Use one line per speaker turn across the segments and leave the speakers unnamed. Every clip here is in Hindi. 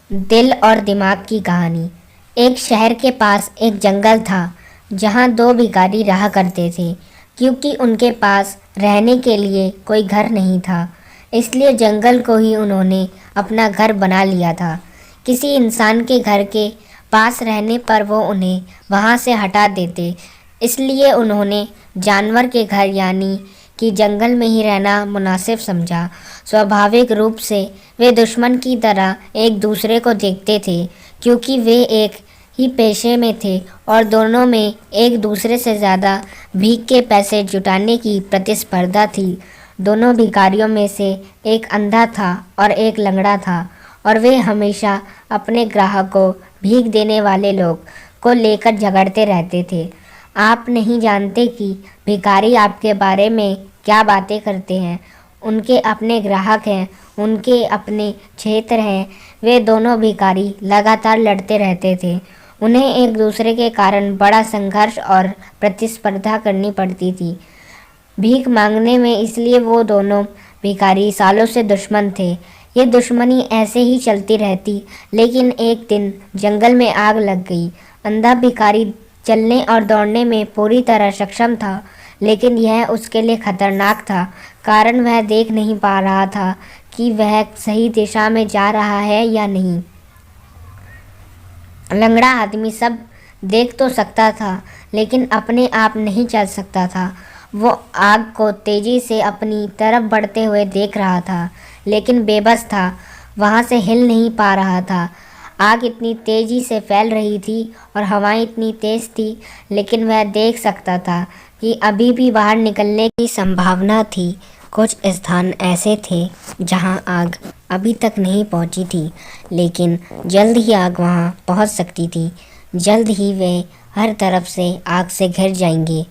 दिल और दिमाग की कहानी। एक शहर के पास एक जंगल था जहाँ दो भिखारी रहा करते थे। क्योंकि उनके पास रहने के लिए कोई घर नहीं था, इसलिए जंगल को ही उन्होंने अपना घर बना लिया था। किसी इंसान के घर के पास रहने पर वो उन्हें वहाँ से हटा देते, इसलिए उन्होंने जानवर के घर यानी कि जंगल में ही रहना मुनासिब समझा। स्वाभाविक रूप से वे दुश्मन की तरह एक दूसरे को देखते थे, क्योंकि वे एक ही पेशे में थे और दोनों में एक दूसरे से ज़्यादा भीख के पैसे जुटाने की प्रतिस्पर्धा थी। दोनों भिखारियों में से एक अंधा था और एक लंगड़ा था, और वे हमेशा अपने ग्राहकों, भीख देने वाले लोग को लेकर झगड़ते रहते थे। आप नहीं जानते कि भिखारी आपके बारे में क्या बातें करते हैं। उनके अपने ग्राहक हैं, उनके अपने क्षेत्र हैं। वे दोनों भिखारी लगातार लड़ते रहते थे। उन्हें एक दूसरे के कारण बड़ा संघर्ष और प्रतिस्पर्धा करनी पड़ती थी भीख मांगने में, इसलिए वो दोनों भिखारी सालों से दुश्मन थे। ये दुश्मनी ऐसे ही चलती रहती, लेकिन एक दिन जंगल में आग लग गई। अंधा भिखारी चलने और दौड़ने में पूरी तरह सक्षम था, लेकिन यह उसके लिए खतरनाक था, कारण वह देख नहीं पा रहा था कि वह सही दिशा में जा रहा है या नहीं। लंगड़ा आदमी सब देख तो सकता था, लेकिन अपने आप नहीं चल सकता था। वो आग को तेजी से अपनी तरफ बढ़ते हुए देख रहा था, लेकिन बेबस था, वहाँ से हिल नहीं पा रहा था। आग इतनी तेजी से फैल रही थी और हवाएं इतनी तेज थी, लेकिन वह देख सकता था कि अभी भी बाहर निकलने की संभावना थी। कुछ स्थान ऐसे थे जहां आग अभी तक नहीं पहुंची थी, लेकिन जल्द ही आग वहां पहुंच सकती थी। जल्द ही वे हर तरफ से आग से घिर जाएंगे।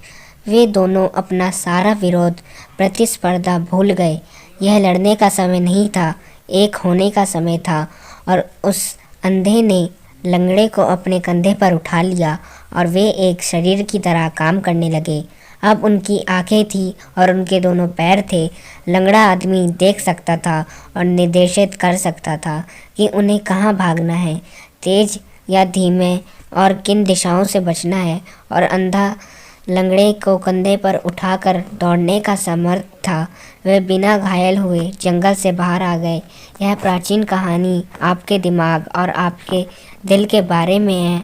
वे दोनों अपना सारा विरोध, प्रतिस्पर्धा भूल गए। यह लड़ने का समय नहीं था, एक होने का समय था। और उस अंधे ने लंगड़े को अपने कंधे पर उठा लिया और वे एक शरीर की तरह काम करने लगे। अब उनकी आंखें थी और उनके दोनों पैर थे। लंगड़ा आदमी देख सकता था और निर्देशित कर सकता था कि उन्हें कहाँ भागना है, तेज या धीमे, और किन दिशाओं से बचना है। और अंधा लंगड़े को कंधे पर उठाकर दौड़ने का समर्थ था। वे बिना घायल हुए जंगल से बाहर आ गए। यह प्राचीन कहानी आपके दिमाग और आपके दिल के बारे में है।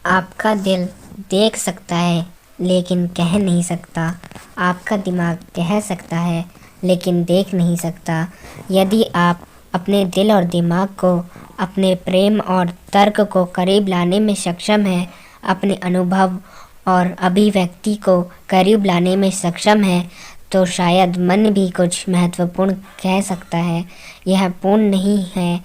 आपका दिल देख सकता है, लेकिन कह नहीं सकता। आपका दिमाग कह सकता है, लेकिन देख नहीं सकता। यदि आप अपने दिल और दिमाग को, अपने प्रेम और तर्क को करीब लाने में सक्षम हैं, अपने अनुभव और अभिव्यक्ति को करीब लाने में सक्षम है, तो शायद मन भी कुछ महत्वपूर्ण कह सकता है। यह पूर्ण नहीं है,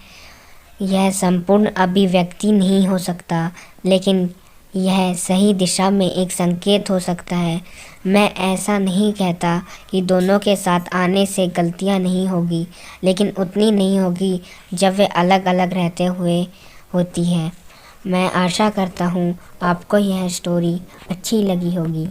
यह संपूर्ण अभिव्यक्ति नहीं हो सकता, लेकिन यह सही दिशा में एक संकेत हो सकता है। मैं ऐसा नहीं कहता कि दोनों के साथ आने से गलतियां नहीं होगी, लेकिन उतनी नहीं होगी जब वे अलग अलग रहते हुए होती है। मैं आशा करता हूँ आपको यह स्टोरी अच्छी लगी होगी।